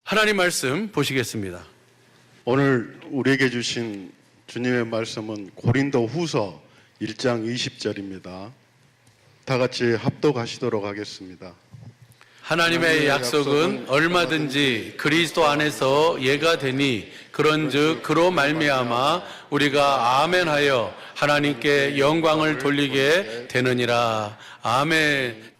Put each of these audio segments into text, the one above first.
하나님 말씀 보시겠습니다. 오늘 우리에게 주신 주님의 말씀은 고린도 후서 1장 20절입니다. 다 같이 합독하시도록 하겠습니다. 하나님의 약속은 얼마든지 그리스도 안에서 예가 되니 그런즉 그로 말미암아 우리가 아멘하여 하나님께 영광을 돌리게 되느니라. 아멘.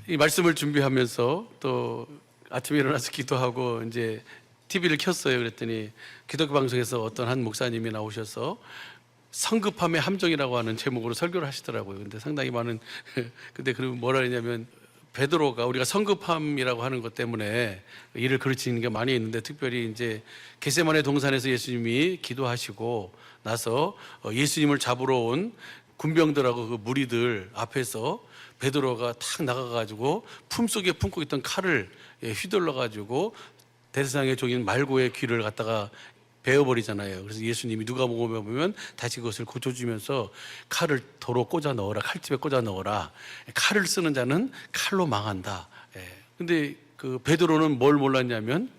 이 말씀을 준비하면서 또 아침에 일어나서 기도하고 이제 TV를 켰어요. 그랬더니 기독교 방송에서 어떤 한 목사님이 나오셔서 성급함의 함정이라고 하는 제목으로 설교를 하시더라고요. 근데 상당히 많은 근데 그러면 뭐라 했냐면 베드로가 우리가 성급함이라고 하는 것 때문에 일을 그르치는 게 많이 있는데 특별히 이제 겟세마네 동산에서 예수님이 기도하시고 나서 예수님을 잡으러 온 군병들하고 그 무리들 앞에서 베드로가 탁 나가가지고 품속에 품고 있던 칼을 휘둘러가지고 대세상의 종인 말고의 귀를 갖다가 베어버리잖아요. 그래서 예수님이 누가 보면 다시 그것을 고쳐주면서 칼을 도로 꽂아 넣어라, 칼집에 꽂아 넣어라. 칼을 쓰는 자는 칼로 망한다. 근데 그 베드로는 뭘 몰랐냐면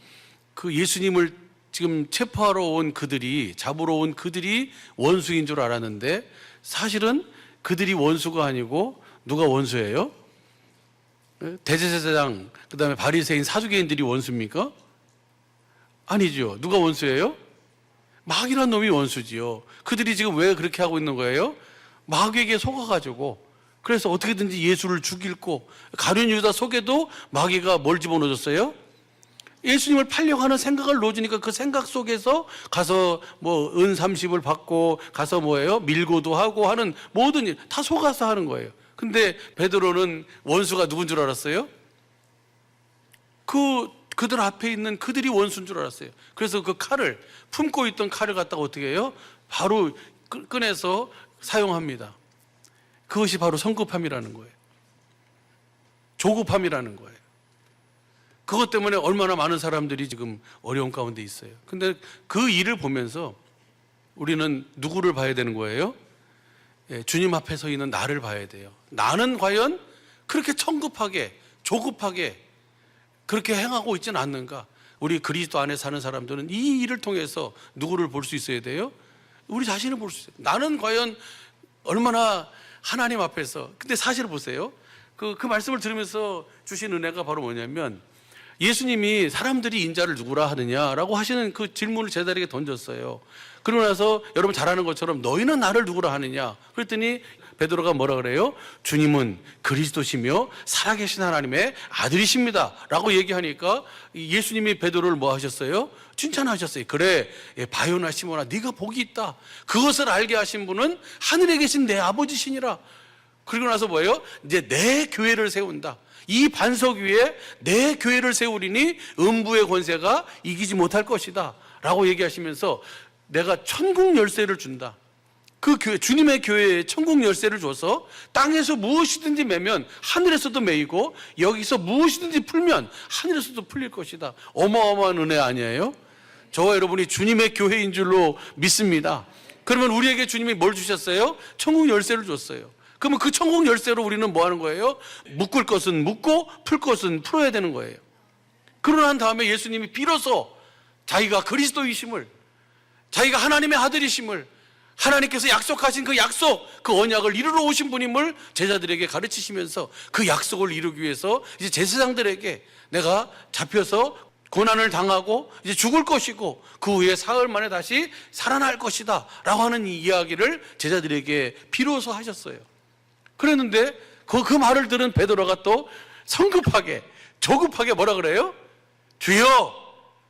그 예수님을 지금 체포하러 온 그들이, 잡으러 온 그들이 원수인 줄 알았는데 사실은 그들이 원수가 아니고 누가 원수예요? 대제사장, 그 다음에 바리새인, 사두개인들이 원수입니까? 아니죠. 누가 원수예요? 마귀란 놈이 원수지요. 그들이 지금 왜 그렇게 하고 있는 거예요? 마귀에게 속아가지고 그래서 어떻게든지 예수를 죽이고 가룟 유다 속에도 마귀가 뭘 집어넣어줬어요? 예수님을 팔려고 하는 생각을 넣어주니까 그 생각 속에서 가서 뭐 은 30을 받고 가서 뭐예요? 밀고도 하고 하는 모든 일 다 속아서 하는 거예요. 근데 베드로는 원수가 누군 줄 알았어요? 그들 앞에 있는 그들이 원수인 줄 알았어요. 그래서 그 칼을, 품고 있던 칼을 갖다가 어떻게 해요? 바로 꺼내서 사용합니다. 그것이 바로 성급함이라는 거예요. 조급함이라는 거예요. 그것 때문에 얼마나 많은 사람들이 지금 어려운 가운데 있어요. 근데 그 일을 보면서 우리는 누구를 봐야 되는 거예요? 주님 앞에 서 있는 나를 봐야 돼요. 나는 과연 그렇게 성급하게, 조급하게 그렇게 행하고 있지는 않는가? 우리 그리스도 안에 사는 사람들은 이 일을 통해서 누구를 볼 수 있어야 돼요? 우리 자신을 볼 수 있어요. 나는 과연 얼마나 하나님 앞에서, 근데 사실 보세요. 그 말씀을 들으면서 주신 은혜가 바로 뭐냐면 예수님이 사람들이 인자를 누구라 하느냐라고 하시는 그 질문을 제자들에게 던졌어요. 그러고 나서 여러분 잘 아는 것처럼 너희는 나를 누구라 하느냐? 그랬더니 베드로가 뭐라 그래요? 주님은 그리스도시며 살아계신 하나님의 아들이십니다 라고 얘기하니까 예수님이 베드로를 뭐 하셨어요? 칭찬하셨어요. 그래, 바요나 시몬아 네가 복이 있다. 그것을 알게 하신 분은 하늘에 계신 내 아버지시니라. 그리고 나서 뭐예요? 이제 내 교회를 세운다. 이 반석 위에 내 교회를 세우리니 음부의 권세가 이기지 못할 것이다 라고 얘기하시면서 내가 천국 열쇠를 준다. 그 교회, 주님의 교회에 천국 열쇠를 줘서 땅에서 무엇이든지 매면 하늘에서도 매이고 여기서 무엇이든지 풀면 하늘에서도 풀릴 것이다. 어마어마한 은혜 아니에요? 저와 여러분이 주님의 교회인 줄로 믿습니다. 그러면 우리에게 주님이 뭘 주셨어요? 천국 열쇠를 줬어요. 그러면 그 천국 열쇠로 우리는 뭐 하는 거예요? 묶을 것은 묶고 풀 것은 풀어야 되는 거예요. 그러고 난 다음에 예수님이 비로소 자기가 그리스도이심을, 자기가 하나님의 아들이심을, 하나님께서 약속하신 그 약속, 그 언약을 이루러 오신 분임을 제자들에게 가르치시면서 그 약속을 이루기 위해서 이제 제사장들에게 내가 잡혀서 고난을 당하고 이제 죽을 것이고 그 후에 사흘 만에 다시 살아날 것이다 라고 하는 이 이야기를 제자들에게 비로소 하셨어요. 그랬는데 그 말을 들은 베드로가 또 성급하게, 조급하게 뭐라 그래요? 주여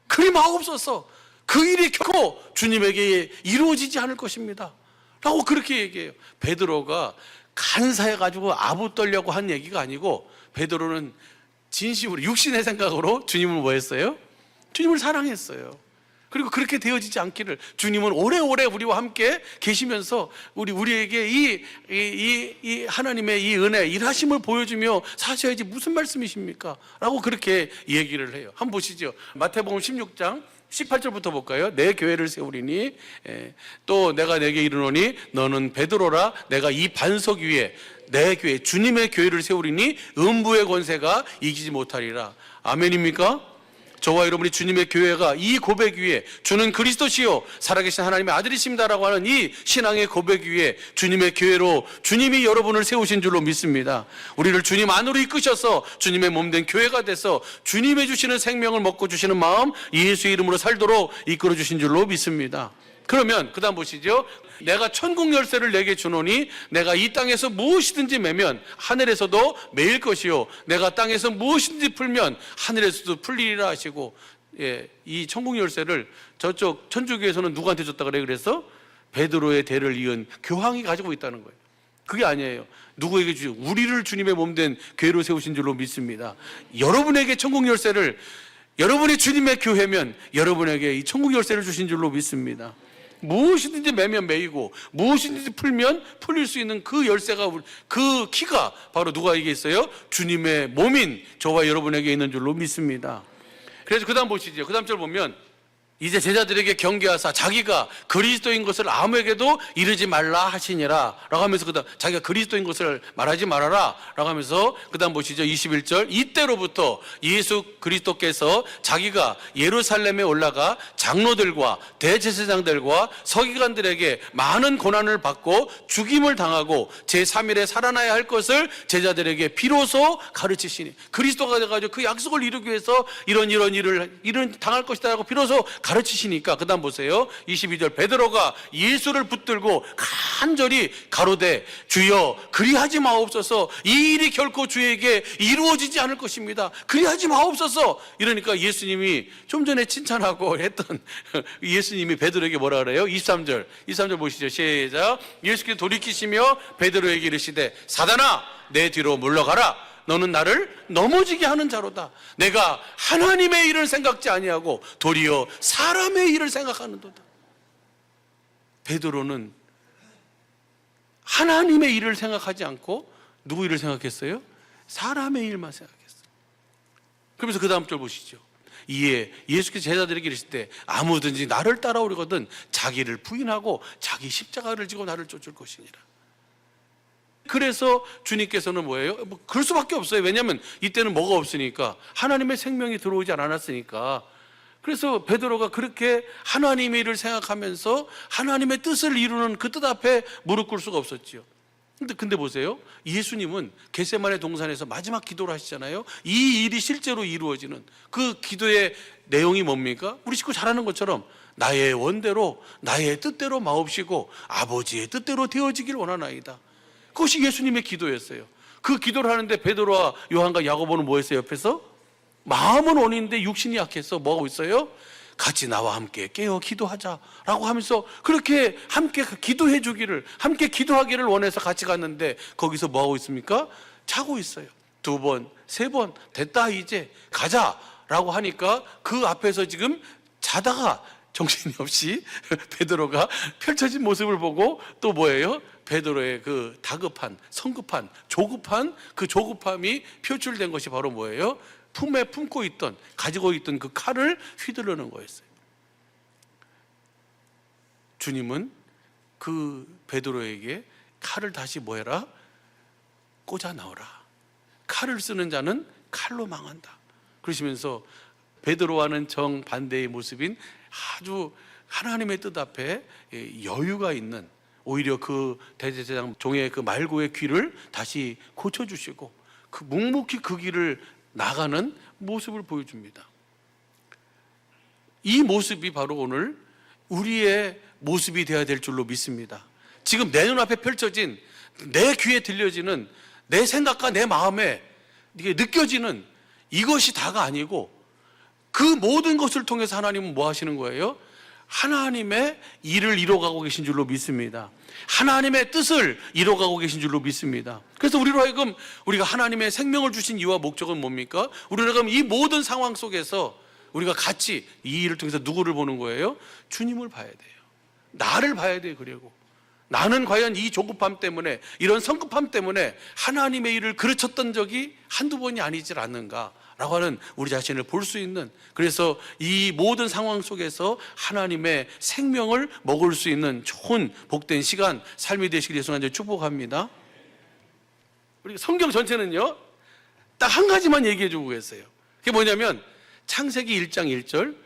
그리 마옵소서. 그 일이 결코 주님에게 이루어지지 않을 것입니다 라고 그렇게 얘기해요. 베드로가 간사해가지고 아부 떨려고 한 얘기가 아니고 베드로는 진심으로 육신의 생각으로 주님을 뭐 했어요? 주님을 사랑했어요. 그리고 그렇게 되어지지 않기를 주님은 오래오래 우리와 함께 계시면서 우리에게 이 하나님의 이 은혜, 일하심을 보여주며 사셔야지 무슨 말씀이십니까? 라고 그렇게 얘기를 해요. 한번 보시죠. 마태복음 16장 18절부터 볼까요? 내 교회를 세우리니 또 내가 내게 이르노니 너는 베드로라. 내가 이 반석 위에 내 교회, 주님의 교회를 세우리니 음부의 권세가 이기지 못하리라. 아멘입니까? 저와 여러분이 주님의 교회가 이 고백 위에 주는 그리스도시요 살아계신 하나님의 아들이십니다라고 하는 이 신앙의 고백 위에 주님의 교회로 주님이 여러분을 세우신 줄로 믿습니다. 우리를 주님 안으로 이끄셔서 주님의 몸된 교회가 돼서 주님의 주시는 생명을 먹고 주시는 마음 예수의 이름으로 살도록 이끌어 주신 줄로 믿습니다. 그러면 그 다음 보시죠. 내가 천국 열쇠를 내게 주노니 내가 이 땅에서 무엇이든지 매면 하늘에서도 매일 것이요 내가 땅에서 무엇이든지 풀면 하늘에서도 풀리리라 하시고, 이 천국 열쇠를 저쪽 천주교에서는 누구한테 줬다 그래서 베드로의 대를 이은 교황이 가지고 있다는 거예요. 그게 아니에요. 누구에게 주죠? 우리를 주님의 몸된 교회로 세우신 줄로 믿습니다. 여러분에게 천국 열쇠를, 여러분이 주님의 교회면 여러분에게 이 천국 열쇠를 주신 줄로 믿습니다. 무엇이든지 매면 매이고 무엇이든지 풀면 풀릴 수 있는 그 열쇠가, 그 키가 바로 누구에게 있어요? 주님의 몸인 저와 여러분에게 있는 줄로 믿습니다. 그래서 그 다음 보시죠. 그 다음 절 보면 이제 제자들에게 경계하사 자기가 그리스도인 것을 아무에게도 이르지 말라 하시니라 라고 하면서 그 다음 자기가 그리스도인 것을 말하지 말아라 라고 하면서 그 다음 보시죠. 21절 이때로부터 예수 그리스도께서 자기가 예루살렘에 올라가 장로들과 대제사장들과 서기관들에게 많은 고난을 받고 죽임을 당하고 제3일에 살아나야 할 것을 제자들에게 비로소 가르치시니, 그리스도가 돼가지고 그 약속을 이루기 위해서 이런 일을 당할 것이다 라고 비로소 가르치시니까 그 다음 보세요. 22절 베드로가 예수를 붙들고 간절히 가로되 주여 그리하지 마옵소서, 이 일이 결코 주에게 이루어지지 않을 것입니다. 그리하지 마옵소서. 이러니까 예수님이 좀 전에 칭찬하고 했던 예수님이 베드로에게 뭐라 그래요? 23절 보시죠. 시작. 예수께서 돌이키시며 베드로에게 이르시되 사단아 내 뒤로 물러가라. 너는 나를 넘어지게 하는 자로다. 내가 하나님의 일을 생각지 아니하고 도리어 사람의 일을 생각하는도다. 베드로는 하나님의 일을 생각하지 않고 누구 일을 생각했어요? 사람의 일만 생각했어요. 그러면서 그 다음 절 보시죠. 이에 예수께서 제자들에게 이르실 때 아무든지 나를 따라오려거든 자기를 부인하고 자기 십자가를 지고 나를 쫓을 것이니라. 그래서 주님께서는 뭐예요? 그럴 수밖에 없어요. 왜냐하면 이때는 뭐가 없으니까, 하나님의 생명이 들어오지 않았으니까. 그래서 베드로가 그렇게 하나님의 일을 생각하면서 하나님의 뜻을 이루는 그 뜻 앞에 무릎 꿇을 수가 없었지요. 근데 보세요. 예수님은 겟세마네 동산에서 마지막 기도를 하시잖아요. 이 일이 실제로 이루어지는 그 기도의 내용이 뭡니까? 우리 식구 잘 아는 것처럼 나의 원대로 나의 뜻대로 마옵시고 아버지의 뜻대로 되어지길 원하나이다. 그것이 예수님의 기도였어요. 그 기도를 하는데 베드로와 요한과 야고보는 뭐 했어요? 옆에서? 마음은 원인데 육신이 약해서 뭐 하고 있어요? 같이 나와 함께 깨어 기도하자라고 하면서 그렇게 함께 기도해 주기를, 함께 기도하기를 원해서 같이 갔는데 거기서 뭐 하고 있습니까? 자고 있어요. 2번, 3번 됐다 이제 가자라고 하니까 그 앞에서 지금 자다가 정신이 없이 베드로가 펼쳐진 모습을 보고 또 뭐예요? 베드로의 그 다급한, 성급한, 조급한 그 조급함이 표출된 것이 바로 뭐예요? 품에 품고 있던, 가지고 있던 그 칼을 휘두르는 거였어요. 주님은 그 베드로에게 칼을 다시 뭐해라? 꽂아 넣어라. 칼을 쓰는 자는 칼로 망한다. 그러시면서 베드로와는 정반대의 모습인 아주 하나님의 뜻 앞에 여유가 있는, 오히려 그 대제사장 종의 그 말고의 귀를 다시 고쳐주시고 그 묵묵히 그 길을 나가는 모습을 보여줍니다. 이 모습이 바로 오늘 우리의 모습이 되어야 될 줄로 믿습니다. 지금 내 눈앞에 펼쳐진, 내 귀에 들려지는, 내 생각과 내 마음에 이게 느껴지는 이것이 다가 아니고 그 모든 것을 통해서 하나님은 뭐 하시는 거예요? 하나님의 일을 이뤄가고 계신 줄로 믿습니다. 하나님의 뜻을 이뤄가고 계신 줄로 믿습니다. 그래서 우리로 하여금 우리가 하나님의 생명을 주신 이유와 목적은 뭡니까? 우리로 하여금 이 모든 상황 속에서 우리가 같이 이 일을 통해서 누구를 보는 거예요? 주님을 봐야 돼요. 나를 봐야 돼요. 그리고 나는 과연 이 조급함 때문에, 이런 성급함 때문에 하나님의 일을 그르쳤던 적이 한두 번이 아니질 않는가 라고 하는 우리 자신을 볼 수 있는, 그래서 이 모든 상황 속에서 하나님의 생명을 먹을 수 있는 좋은 복된 시간, 삶이 되시길 예수 안에 축복합니다. 우리 성경 전체는요 딱 한 가지만 얘기해 주고 계세요. 그게 뭐냐면 창세기 1장 1절,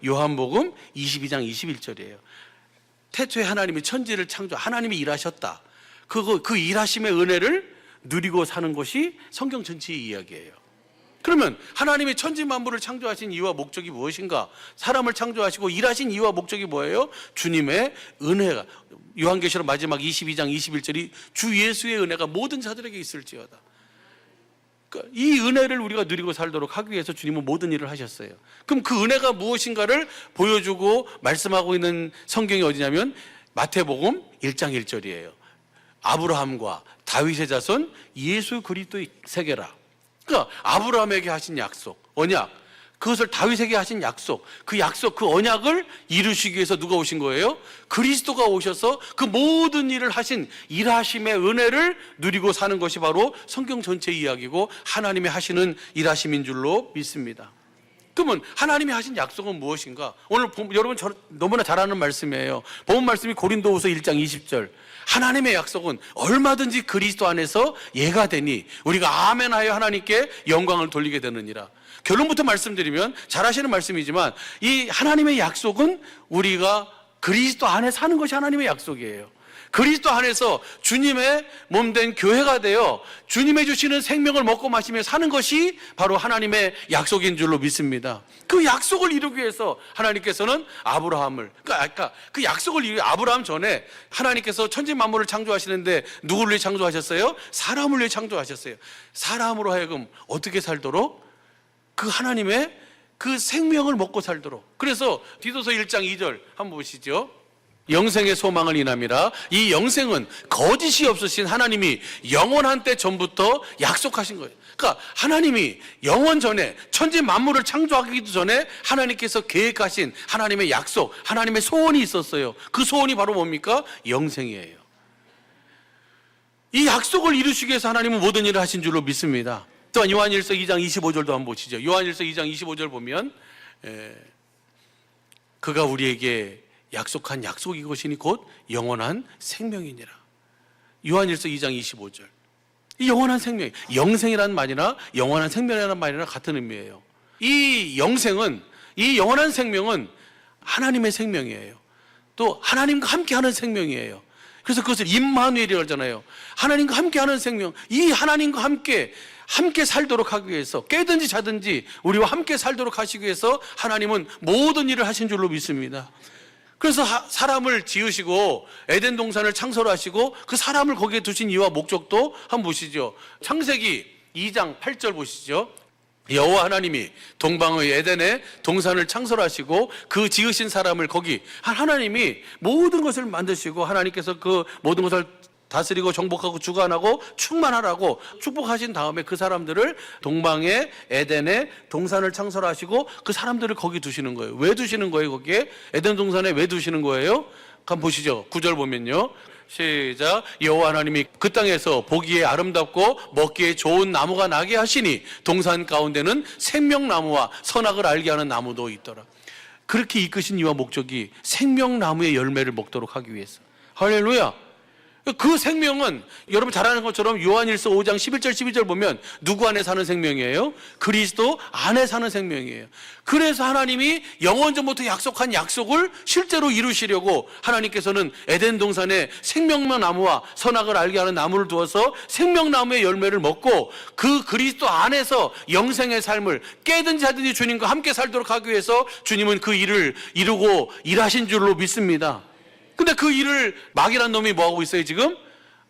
요한복음 22장 21절이에요. 태초에 하나님이 천지를 하나님이 일하셨다. 그 일하심의 은혜를 누리고 사는 것이 성경 전체의 이야기예요. 그러면 하나님이 천지 만물을 창조하신 이유와 목적이 무엇인가? 사람을 창조하시고 일하신 이유와 목적이 뭐예요? 주님의 은혜가, 요한계시록 마지막 22장 21절이 주 예수의 은혜가 모든 자들에게 있을지어다. 그러니까 이 은혜를 우리가 누리고 살도록 하기 위해서 주님은 모든 일을 하셨어요. 그럼 그 은혜가 무엇인가를 보여주고 말씀하고 있는 성경이 어디냐면 마태복음 1장 1절이에요. 아브라함과 다윗의 자손 예수 그리스도의 세계라. 그러니까 아브라함에게 하신 약속, 언약, 그것을 다윗에게 하신 약속, 그 언약을 이루시기 위해서 누가 오신 거예요? 그리스도가 오셔서 그 모든 일을 하신 일하심의 은혜를 누리고 사는 것이 바로 성경 전체 이야기고 하나님이 하시는 일하심인 줄로 믿습니다. 그러면 하나님이 하신 약속은 무엇인가? 오늘 여러분 너무나 잘 아는 말씀이에요. 본 말씀이 고린도후서 1장 20절. 하나님의 약속은 얼마든지 그리스도 안에서 예가 되니 우리가 아멘하여 하나님께 영광을 돌리게 되느니라. 결론부터 말씀드리면 잘 아시는 말씀이지만 이 하나님의 약속은 우리가 그리스도 안에 사는 것이 하나님의 약속이에요. 그리스도 안에서 주님의 몸된 교회가 되어 주님의 주시는 생명을 먹고 마시며 사는 것이 바로 하나님의 약속인 줄로 믿습니다. 그 약속을 이루기 위해서 하나님께서는 아브라함을, 그러니까 그 약속을 이루기 아브라함 전에 하나님께서 천지 만물을 창조하시는데 누구를 위해 창조하셨어요? 사람을 위해 창조하셨어요. 사람으로 하여금 어떻게 살도록? 그 하나님의 그 생명을 먹고 살도록. 그래서 디도서 1장 2절 한번 보시죠. 영생의 소망을 인함이라. 이 영생은 거짓이 없으신 하나님이 영원한 때 전부터 약속하신 거예요. 그러니까 하나님이 영원 전에 천지 만물을 창조하기도 전에 하나님께서 계획하신 하나님의 약속, 하나님의 소원이 있었어요. 그 소원이 바로 뭡니까? 영생이에요. 이 약속을 이루시기 위해서 하나님은 모든 일을 하신 줄로 믿습니다. 또한 요한일서 2장 25절도 한번 보시죠. 요한일서 2장 25절 보면 그가 우리에게 약속한 약속이 것이니 곧 영원한 생명이니라. 요한일서 2장 25절. 이 영원한 생명, 영생이라는 말이나 영원한 생명이라는 말이나 같은 의미예요. 이 영생은, 이 영원한 생명은 하나님의 생명이에요. 또 하나님과 함께하는 생명이에요. 그래서 그것을 임마누엘이라고 하잖아요. 하나님과 함께하는 생명. 이 하나님과 함께 살도록 하기 위해서, 깨든지 자든지 우리와 함께 살도록 하시기 위해서 하나님은 모든 일을 하신 줄로 믿습니다. 그래서 사람을 지으시고 에덴 동산을 창설하시고 그 사람을 거기에 두신 이유와 목적도 한번 보시죠. 창세기 2장 8절 보시죠. 여호와 하나님이 동방의 에덴에 동산을 창설하시고 그 지으신 사람을 거기, 하나님이 모든 것을 만드시고 하나님께서 그 모든 것을 다스리고 정복하고 주관하고 충만하라고 축복하신 다음에 그 사람들을 동방의 에덴에 동산을 창설하시고 그 사람들을 거기 두시는 거예요. 왜 두시는 거예요? 거기에 에덴 동산에 왜 두시는 거예요? 한번 보시죠. 9절 보면요, 시작. 여호와 하나님이 그 땅에서 보기에 아름답고 먹기에 좋은 나무가 나게 하시니 동산 가운데는 생명나무와 선악을 알게 하는 나무도 있더라. 그렇게 이끄신 이유와 목적이 생명나무의 열매를 먹도록 하기 위해서. 할렐루야. 그 생명은 여러분 잘 아는 것처럼 요한일서 5장 11절 12절 보면 누구 안에 사는 생명이에요? 그리스도 안에 사는 생명이에요. 그래서 하나님이 영원전부터 약속한 약속을 실제로 이루시려고 하나님께서는 에덴 동산에 생명나무와 선악을 알게 하는 나무를 두어서 생명나무의 열매를 먹고 그 그리스도 안에서 영생의 삶을 깨든지 하든지 주님과 함께 살도록 하기 위해서 주님은 그 일을 이루고 일하신 줄로 믿습니다. 근데 그 일을 마귀란 놈이 뭐하고 있어요 지금?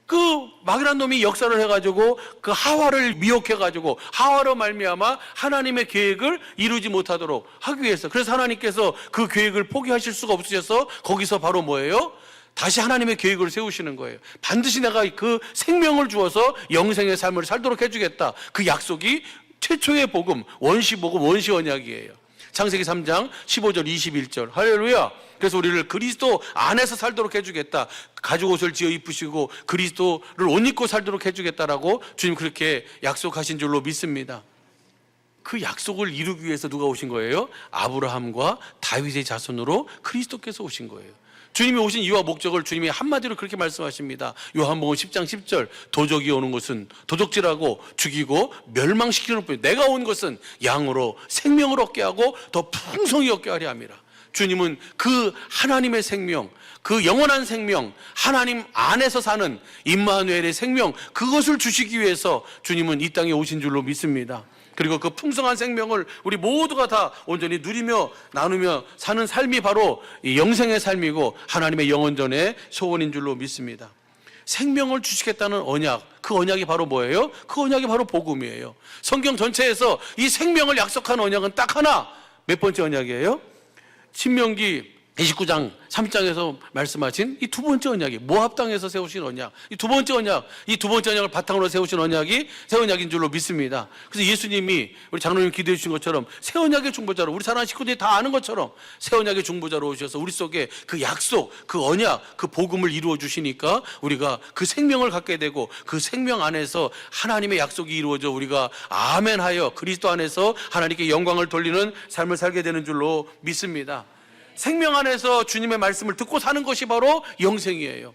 그 마귀란 놈이 역사를 해가지고 그 하와를 미혹해가지고 하와로 말미암아 하나님의 계획을 이루지 못하도록 하기 위해서, 그래서 하나님께서 그 계획을 포기하실 수가 없으셔서 거기서 바로 뭐예요? 다시 하나님의 계획을 세우시는 거예요. 반드시 내가 그 생명을 주어서 영생의 삶을 살도록 해주겠다. 그 약속이 최초의 복음, 원시복음, 원시언약이에요. 창세기 3장 15절 21절. 할렐루야. 그래서 우리를 그리스도 안에서 살도록 해주겠다. 가죽 옷을 지어 입으시고 그리스도를 옷 입고 살도록 해주겠다라고 주님 그렇게 약속하신 줄로 믿습니다. 그 약속을 이루기 위해서 누가 오신 거예요? 아브라함과 다윗의 자손으로 그리스도께서 오신 거예요. 주님이 오신 이유와 목적을 주님이 한마디로 그렇게 말씀하십니다. 요한복음 10장 10절, 도적이 오는 것은 도적질하고 죽이고 멸망시키는 뿐, 내가 온 것은 양으로 생명을 얻게 하고 더 풍성히 얻게 하려 함이라. 주님은 그 하나님의 생명, 그 영원한 생명, 하나님 안에서 사는 임마누엘의 생명, 그것을 주시기 위해서 주님은 이 땅에 오신 줄로 믿습니다. 그리고 그 풍성한 생명을 우리 모두가 다 온전히 누리며 나누며 사는 삶이 바로 이 영생의 삶이고 하나님의 영원전의 소원인 줄로 믿습니다. 생명을 주시겠다는 언약, 그 언약이 바로 뭐예요? 그 언약이 바로 복음이에요. 성경 전체에서 이 생명을 약속한 언약은 딱 하나, 몇 번째 언약이에요? 신명기 29장 3장에서 말씀하신 이 두 번째 언약이 모압 땅에서 세우신 언약, 이 두 번째 언약을 바탕으로 세우신 언약이 새 언약인 줄로 믿습니다. 그래서 예수님이 우리 장로님 기도해 주신 것처럼 새 언약의 중보자로, 우리 사랑하는 식구들이 다 아는 것처럼 새 언약의 중보자로 오셔서 우리 속에 그 약속, 그 언약, 그 복음을 이루어 주시니까 우리가 그 생명을 갖게 되고 그 생명 안에서 하나님의 약속이 이루어져 우리가 아멘하여 그리스도 안에서 하나님께 영광을 돌리는 삶을 살게 되는 줄로 믿습니다. 생명 안에서 주님의 말씀을 듣고 사는 것이 바로 영생이에요.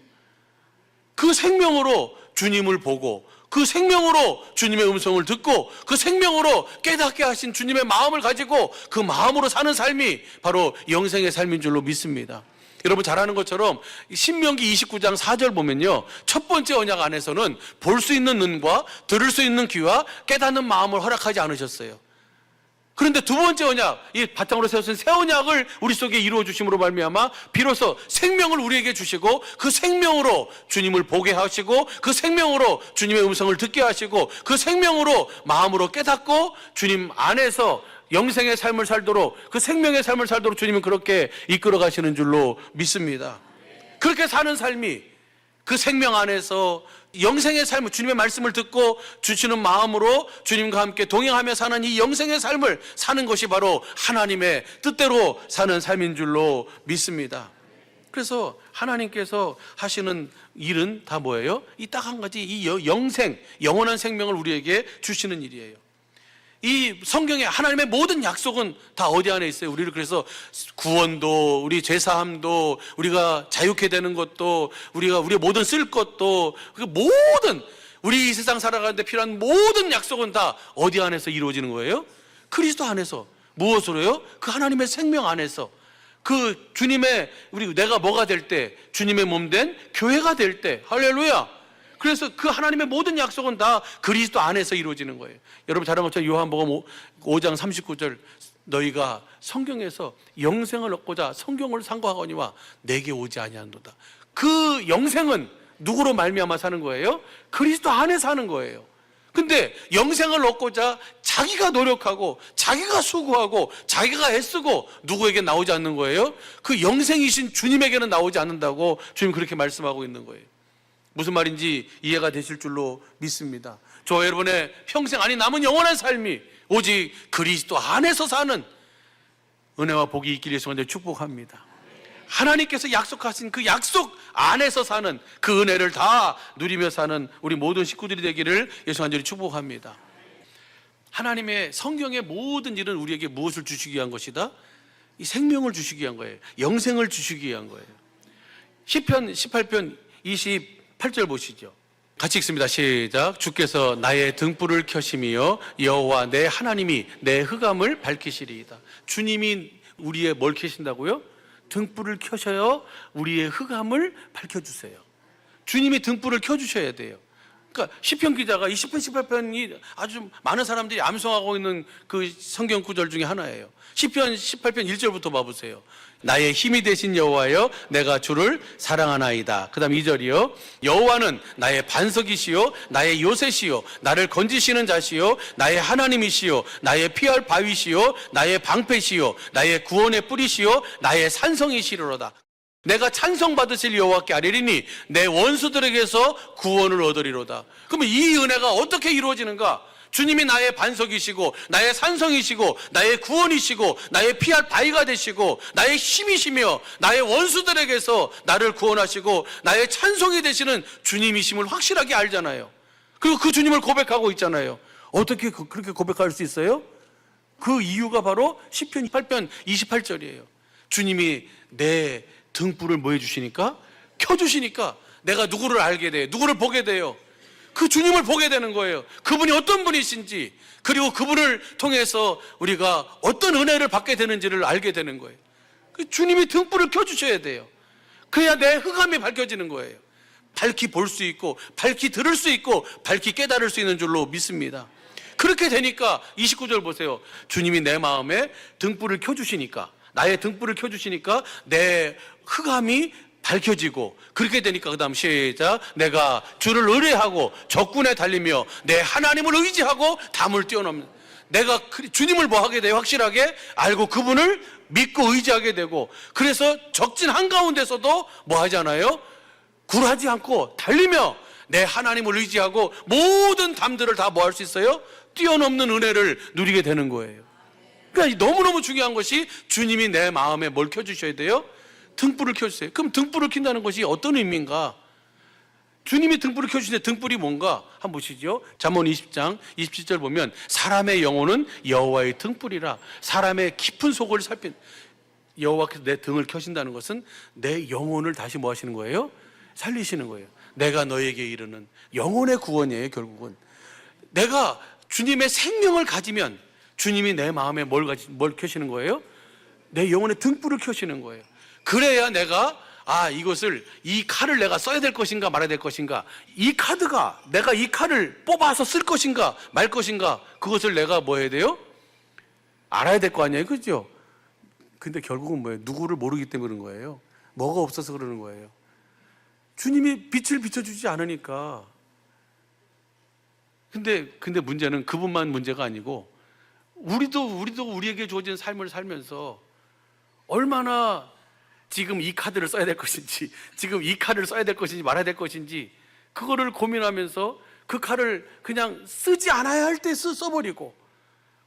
그 생명으로 주님을 보고, 그 생명으로 주님의 음성을 듣고, 그 생명으로 깨닫게 하신 주님의 마음을 가지고 그 마음으로 사는 삶이 바로 영생의 삶인 줄로 믿습니다. 여러분 잘 아는 것처럼 신명기 29장 4절 보면요, 첫 번째 언약 안에서는 볼 수 있는 눈과 들을 수 있는 귀와 깨닫는 마음을 허락하지 않으셨어요. 그런데 두 번째 언약, 이 바탕으로 세우신 새 언약을 우리 속에 이루어 주심으로 말미암아 비로소 생명을 우리에게 주시고 그 생명으로 주님을 보게 하시고 그 생명으로 주님의 음성을 듣게 하시고 그 생명으로 마음으로 깨닫고 주님 안에서 영생의 삶을 살도록, 그 생명의 삶을 살도록 주님은 그렇게 이끌어 가시는 줄로 믿습니다. 그렇게 사는 삶이 그 생명 안에서 영생의 삶을, 주님의 말씀을 듣고 주시는 마음으로 주님과 함께 동행하며 사는 이 영생의 삶을 사는 것이 바로 하나님의 뜻대로 사는 삶인 줄로 믿습니다. 그래서 하나님께서 하시는 일은 다 뭐예요? 이 딱 한 가지, 이 영생, 영원한 생명을 우리에게 주시는 일이에요. 이 성경에 하나님의 모든 약속은 다 어디 안에 있어요? 우리를 그래서 구원도, 우리 죄사함도, 우리가 자유케 되는 것도, 우리의 모든 쓸 것도, 그 모든 우리 이 세상 살아가는데 필요한 모든 약속은 다 어디 안에서 이루어지는 거예요? 그리스도 안에서. 무엇으로요? 그 하나님의 생명 안에서. 그 주님의, 내가 뭐가 될 때, 주님의 몸 된 교회가 될 때, 할렐루야. 그래서 그 하나님의 모든 약속은 다 그리스도 안에서 이루어지는 거예요. 여러분 잘 아는 것처럼 요한복음 5장 39절, 너희가 성경에서 영생을 얻고자 성경을 상고하거니와 내게 오지 아니한도다. 그 영생은 누구로 말미암아 사는 거예요? 그리스도 안에 사는 거예요. 근데 영생을 얻고자 자기가 노력하고 자기가 수고하고 자기가 애쓰고 누구에게 나오지 않는 거예요? 그 영생이신 주님에게는 나오지 않는다고 주님 그렇게 말씀하고 있는 거예요. 무슨 말인지 이해가 되실 줄로 믿습니다. 저 여러분의 평생, 아니 남은 영원한 삶이 오직 그리스도 안에서 사는 은혜와 복이 있기를 예수님을 축복합니다. 하나님께서 약속하신 그 약속 안에서 사는 그 은혜를 다 누리며 사는 우리 모든 식구들이 되기를 예수 간절히 축복합니다. 하나님의 성경의 모든 일은 우리에게 무엇을 주시기 위한 것이다? 이 생명을 주시기 위한 거예요. 영생을 주시기 위한 거예요. 시편 18편 28절 보시죠. 같이 읽습니다. 시작. 주께서 나의 등불을 켜심이여 여호와 내 하나님이 내 흑암을 밝히시리이다. 주님이 우리의 뭘 켜신다고요? 등불을 켜셔요. 우리의 흑암을 밝혀주세요. 주님이 등불을 켜주셔야 돼요. 그러니까 시편 기자가 이 시편 18편이 아주 많은 사람들이 암송하고 있는 그 성경 구절 중에 하나예요. 시편 18편 1절부터 봐보세요. 나의 힘이 되신 여호와여 내가 주를 사랑하나이다. 그 다음 2절이요. 여호와는 나의 반석이시요 나의 요새시요 나를 건지시는 자시요 나의 하나님이시요 나의 피할 바위시요 나의 방패시요 나의 구원의 뿌리시요 나의 산성이시로다. 내가 찬송받으실 여호와께 아뢰리니 내 원수들에게서 구원을 얻으리로다. 그러면 이 은혜가 어떻게 이루어지는가? 주님이 나의 반석이시고 나의 산성이시고 나의 구원이시고 나의 피할 바위가 되시고 나의 힘이시며 나의 원수들에게서 나를 구원하시고 나의 찬송이 되시는 주님이심을 확실하게 알잖아요. 그리고 그 주님을 고백하고 있잖아요. 어떻게 그렇게 고백할 수 있어요? 그 이유가 바로 시편 8편 28절이에요. 주님이 내 등불을 뭐 해주시니까? 켜주시니까 내가 누구를 알게 돼요. 누구를 보게 돼요. 그 주님을 보게 되는 거예요. 그분이 어떤 분이신지, 그리고 그분을 통해서 우리가 어떤 은혜를 받게 되는지를 알게 되는 거예요. 그 주님이 등불을 켜주셔야 돼요. 그래야 내 흑암이 밝혀지는 거예요. 밝히 볼 수 있고, 밝히 들을 수 있고, 밝히 깨달을 수 있는 줄로 믿습니다. 그렇게 되니까 29절 보세요. 주님이 내 마음에 등불을 켜주시니까, 나의 등불을 켜주시니까 내 흑암이 밝혀지고, 그렇게 되니까 그 다음 시작. 내가 주를 의뢰하고 적군에 달리며 내 하나님을 의지하고 담을 뛰어넘는, 내가 주님을 뭐 하게 돼요? 확실하게 알고 그분을 믿고 의지하게 되고, 그래서 적진 한가운데서도 뭐 하잖아요? 굴하지 않고 달리며 내 하나님을 의지하고 모든 담들을 다 뭐 할 수 있어요? 뛰어넘는 은혜를 누리게 되는 거예요. 그러니까 너무너무 중요한 것이 주님이 내 마음에 뭘 켜주셔야 돼요? 등불을 켜주세요. 그럼 등불을 킨다는 것이 어떤 의미인가? 주님이 등불을 켜주시는데 등불이 뭔가? 한번 보시죠. 잠언 20장 27절 보면 사람의 영혼은 여호와의 등불이라. 사람의 깊은 속을 살핀, 여호와께서 내 등을 켜신다는 것은 내 영혼을 다시 뭐 하시는 거예요? 살리시는 거예요. 내가 너에게 이르는 영혼의 구원이에요. 결국은 내가 주님의 생명을 가지면 주님이 내 마음에 뭘 켜시는 거예요? 내 영혼의 등불을 켜시는 거예요. 그래야 내가 이것을, 이 칼을 내가 써야 될 것인가 말아야 될 것인가, 이 카드가 내가 이 칼을 뽑아서 쓸 것인가 말 것인가, 그것을 내가 뭐 해야 돼요? 알아야 될 거 아니에요. 그죠? 근데 결국은 뭐예요? 누구를 모르기 때문에 그런 거예요. 뭐가 없어서 그러는 거예요. 주님이 빛을 비춰주지 않으니까. 근데 문제는 그분만 문제가 아니고 우리도 우리에게 주어진 삶을 살면서 얼마나 지금 이 카드를 써야 될 것인지, 지금 이 칼을 써야 될 것인지 말아야 될 것인지, 그거를 고민하면서 그 칼을 그냥 쓰지 않아야 할 때 써버리고,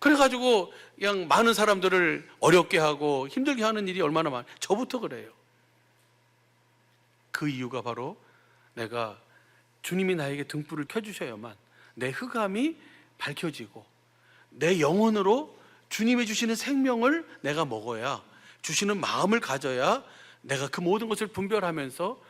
그래가지고 그냥 많은 사람들을 어렵게 하고 힘들게 하는 일이 얼마나 많아요. 저부터 그래요. 그 이유가 바로 내가 주님이 나에게 등불을 켜주셔야만 내 흑암이 밝혀지고, 내 영혼으로 주님이 주시는 생명을 내가 먹어야, 주시는 마음을 가져야 내가 그 모든 것을 분별하면서,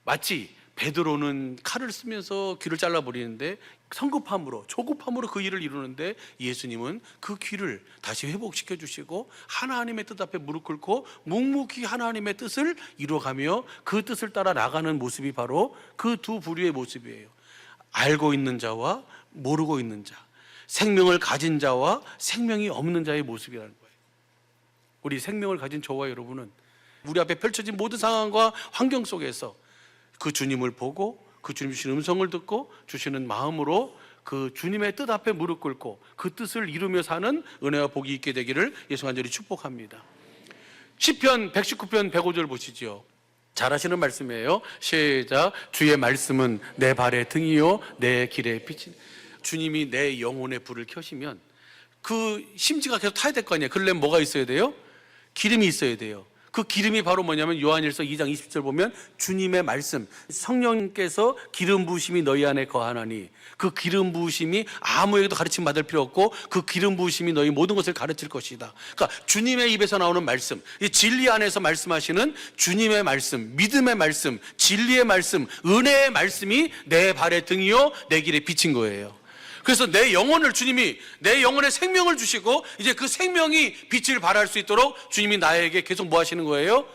마치 베드로는 칼을 쓰면서 귀를 잘라버리는데 성급함으로, 조급함으로 그 일을 이루는데, 예수님은 그 귀를 다시 회복시켜 주시고 하나님의 뜻 앞에 무릎 꿇고 묵묵히 하나님의 뜻을 이루어가며 그 뜻을 따라 나가는 모습이 바로 그 두 부류의 모습이에요. 알고 있는 자와 모르고 있는 자, 생명을 가진 자와 생명이 없는 자의 모습이라는 거예요. 우리 생명을 가진 저와 여러분은 우리 앞에 펼쳐진 모든 상황과 환경 속에서 그 주님을 보고, 그 주님 주시는 음성을 듣고 주시는 마음으로 그 주님의 뜻 앞에 무릎 꿇고 그 뜻을 이루며 사는 은혜와 복이 있게 되기를 예수 간절히 축복합니다. 시편 119편 105절 보시죠. 잘 하시는 말씀이에요. 시작. 주의 말씀은 내 발의 등이요 내 길의 빛이. 주님이 내 영혼의 불을 켜시면 그 심지가 계속 타야 될 거 아니에요. 그러려면 뭐가 있어야 돼요? 기름이 있어야 돼요. 그 기름이 바로 뭐냐면 요한일서 2장 20절 보면 주님의 말씀, 성령께서 기름 부으심이 너희 안에 거하나니, 그 기름 부으심이 아무에게도 가르침 받을 필요 없고 그 기름 부으심이 너희 모든 것을 가르칠 것이다. 그러니까 주님의 입에서 나오는 말씀, 이 진리 안에서 말씀하시는 주님의 말씀, 믿음의 말씀, 진리의 말씀, 은혜의 말씀이 내 발의 등이요 내 길에 비친 거예요. 그래서 내 영혼을, 주님이 내 영혼에 생명을 주시고 이제 그 생명이 빛을 발할 수 있도록 주님이 나에게 계속 뭐 하시는 거예요?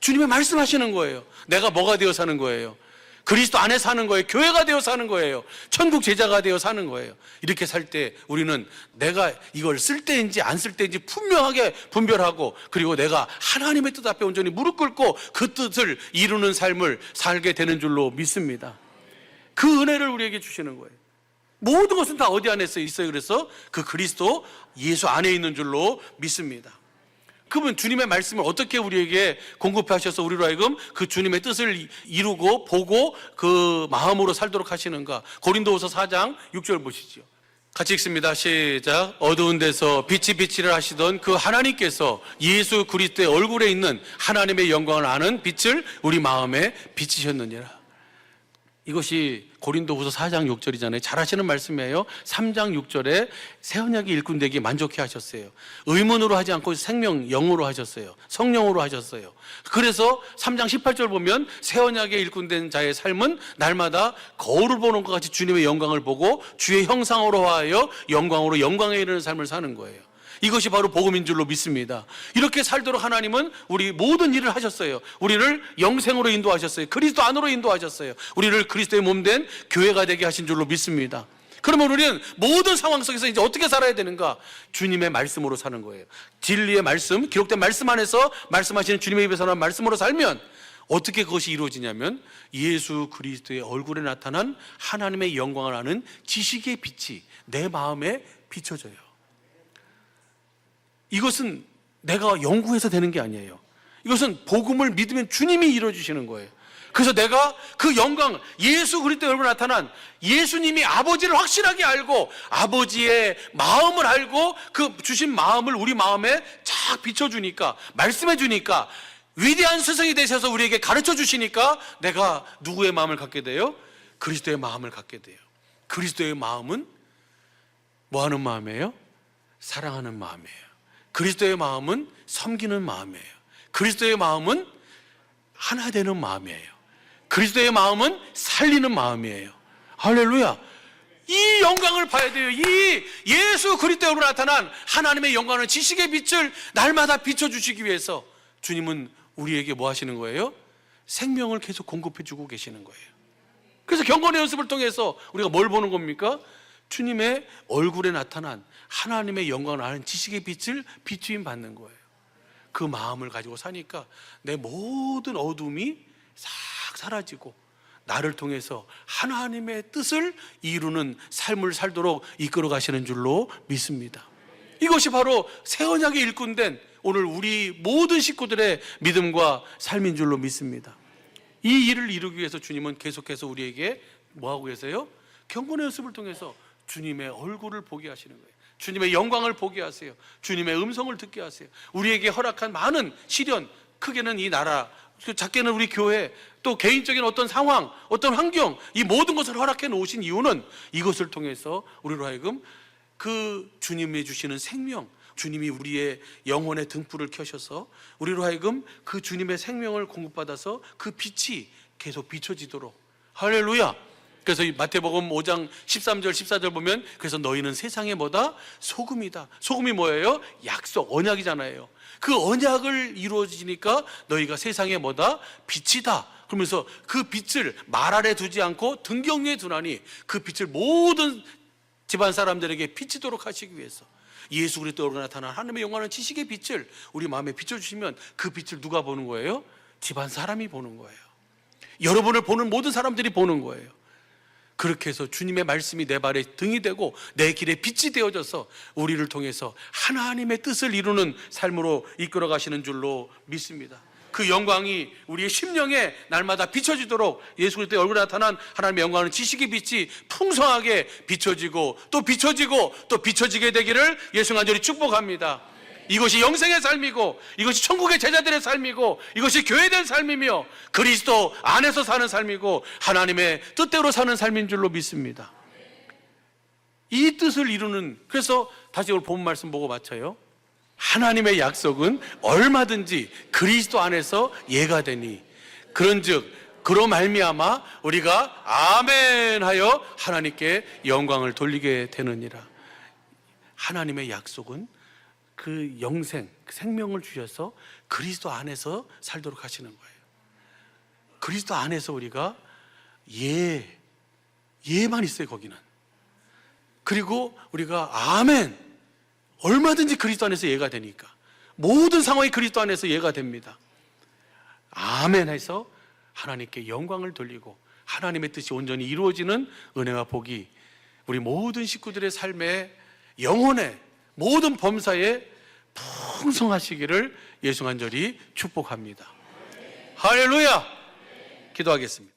주님의 말씀하시는 거예요. 내가 뭐가 되어 사는 거예요? 그리스도 안에 사는 거예요. 교회가 되어 사는 거예요. 천국 제자가 되어 사는 거예요. 이렇게 살 때 우리는 내가 이걸 쓸 때인지 안 쓸 때인지 분명하게 분별하고, 그리고 내가 하나님의 뜻 앞에 온전히 무릎 꿇고 그 뜻을 이루는 삶을 살게 되는 줄로 믿습니다. 그 은혜를 우리에게 주시는 거예요. 모든 것은 다 어디 안에 있어요? 그래서 그 그리스도 예수 안에 있는 줄로 믿습니다. 그분 주님의 말씀을 어떻게 우리에게 공급해 하셔서 우리로 하여금 그 주님의 뜻을 이루고 보고 그 마음으로 살도록 하시는가? 고린도후서 4장 6절 보시죠. 같이 읽습니다. 시작. 어두운 데서 빛이 빛이를 하시던 그 하나님께서 예수 그리스도의 얼굴에 있는 하나님의 영광을 아는 빛을 우리 마음에 비치셨느니라. 이것이 고린도후서 4장 6절이잖아요. 잘 하시는 말씀이에요. 3장 6절에 새 언약의 일꾼되기 만족해 하셨어요. 의문으로 하지 않고 생명 영으로 하셨어요. 성령으로 하셨어요. 그래서 3장 18절 보면 새 언약의 일꾼된 자의 삶은 날마다 거울을 보는 것 같이 주님의 영광을 보고 주의 형상으로 하여 영광으로 영광에 이르는 삶을 사는 거예요. 이것이 바로 복음인 줄로 믿습니다. 이렇게 살도록 하나님은 우리 모든 일을 하셨어요. 우리를 영생으로 인도하셨어요. 그리스도 안으로 인도하셨어요. 우리를 그리스도의 몸된 교회가 되게 하신 줄로 믿습니다. 그러면 우리는 모든 상황 속에서 이제 어떻게 살아야 되는가? 주님의 말씀으로 사는 거예요. 진리의 말씀, 기록된 말씀 안에서 말씀하시는 주님의 입에서 나온 말씀으로 살면 어떻게 그것이 이루어지냐면 예수 그리스도의 얼굴에 나타난 하나님의 영광을 아는 지식의 빛이 내 마음에 비춰져요. 이것은 내가 연구해서 되는 게 아니에요. 이것은 복음을 믿으면 주님이 이루어주시는 거예요. 그래서 내가 그 영광, 예수 그리스도의 얼굴에 나타난 예수님이 아버지를 확실하게 알고 아버지의 마음을 알고 그 주신 마음을 우리 마음에 쫙 비춰주니까, 말씀해 주니까, 위대한 스승이 되셔서 우리에게 가르쳐 주시니까 내가 누구의 마음을 갖게 돼요? 그리스도의 마음을 갖게 돼요. 그리스도의 마음은 뭐 하는 마음이에요? 사랑하는 마음이에요. 그리스도의 마음은 섬기는 마음이에요. 그리스도의 마음은 하나 되는 마음이에요. 그리스도의 마음은 살리는 마음이에요. 할렐루야. 이 영광을 봐야 돼요. 이 예수 그리스도로 나타난 하나님의 영광은 지식의 빛을 날마다 비춰주시기 위해서 주님은 우리에게 뭐 하시는 거예요? 생명을 계속 공급해 주고 계시는 거예요. 그래서 경건의 연습을 통해서 우리가 뭘 보는 겁니까? 주님의 얼굴에 나타난 하나님의 영광을 아는 지식의 빛을 비추임 받는 거예요. 그 마음을 가지고 사니까 내 모든 어둠이 싹 사라지고 나를 통해서 하나님의 뜻을 이루는 삶을 살도록 이끌어 가시는 줄로 믿습니다. 이것이 바로 새 언약의 일꾼된 오늘 우리 모든 식구들의 믿음과 삶인 줄로 믿습니다. 이 일을 이루기 위해서 주님은 계속해서 우리에게 뭐 하고 계세요? 경건의 연습을 통해서 주님의 얼굴을 보게 하시는 거예요. 주님의 영광을 보게 하세요. 주님의 음성을 듣게 하세요. 우리에게 허락한 많은 시련, 크게는 이 나라, 작게는 우리 교회, 또 개인적인 어떤 상황, 어떤 환경, 이 모든 것을 허락해 놓으신 이유는 이것을 통해서 우리로 하여금 그 주님이 주시는 생명, 주님이 우리의 영혼의 등불을 켜셔서 우리로 하여금 그 주님의 생명을 공급받아서 그 빛이 계속 비춰지도록. 할렐루야. 그래서 이 마태복음 5장 13절 14절 보면 그래서 너희는 세상에 뭐다? 소금이다. 소금이 뭐예요? 약속, 언약이잖아요. 그 언약을 이루어지니까 너희가 세상에 뭐다? 빛이다. 그러면서 그 빛을 말 아래 두지 않고 등경 위에 두나니 그 빛을 모든 집안 사람들에게 비치도록 하시기 위해서 예수 그리스도로 나타난 하나님의 영광은 지식의 빛을 우리 마음에 비춰주시면 그 빛을 누가 보는 거예요? 집안 사람이 보는 거예요. 여러분을 보는 모든 사람들이 보는 거예요. 그렇게 해서 주님의 말씀이 내 발에 등이 되고 내 길에 빛이 되어져서 우리를 통해서 하나님의 뜻을 이루는 삶으로 이끌어 가시는 줄로 믿습니다. 그 영광이 우리의 심령에 날마다 비춰지도록 예수 그리스도의 얼굴에 나타난 하나님의 영광은 지식의 빛이 풍성하게 비춰지고 또 비춰지고 또 비춰지게 되기를 예수 간절히 축복합니다. 이것이 영생의 삶이고 이것이 천국의 제자들의 삶이고 이것이 교회된 삶이며 그리스도 안에서 사는 삶이고 하나님의 뜻대로 사는 삶인 줄로 믿습니다. 이 뜻을 이루는, 그래서 다시 오늘 본 말씀 보고 마쳐요. 하나님의 약속은 얼마든지 그리스도 안에서 예가 되니 그런즉 그로 말미암아 우리가 아멘 하여 하나님께 영광을 돌리게 되느니라. 하나님의 약속은 그 영생, 그 생명을 주셔서 그리스도 안에서 살도록 하시는 거예요. 그리스도 안에서 우리가 예만 있어요, 거기는. 그리고 우리가 아멘, 얼마든지 그리스도 안에서 예가 되니까 모든 상황이 그리스도 안에서 예가 됩니다. 아멘 해서 하나님께 영광을 돌리고 하나님의 뜻이 온전히 이루어지는 은혜와 복이 우리 모든 식구들의 삶에 영혼의 모든 범사에 풍성하시기를 예수 간절히 축복합니다. 할렐루야. 기도하겠습니다.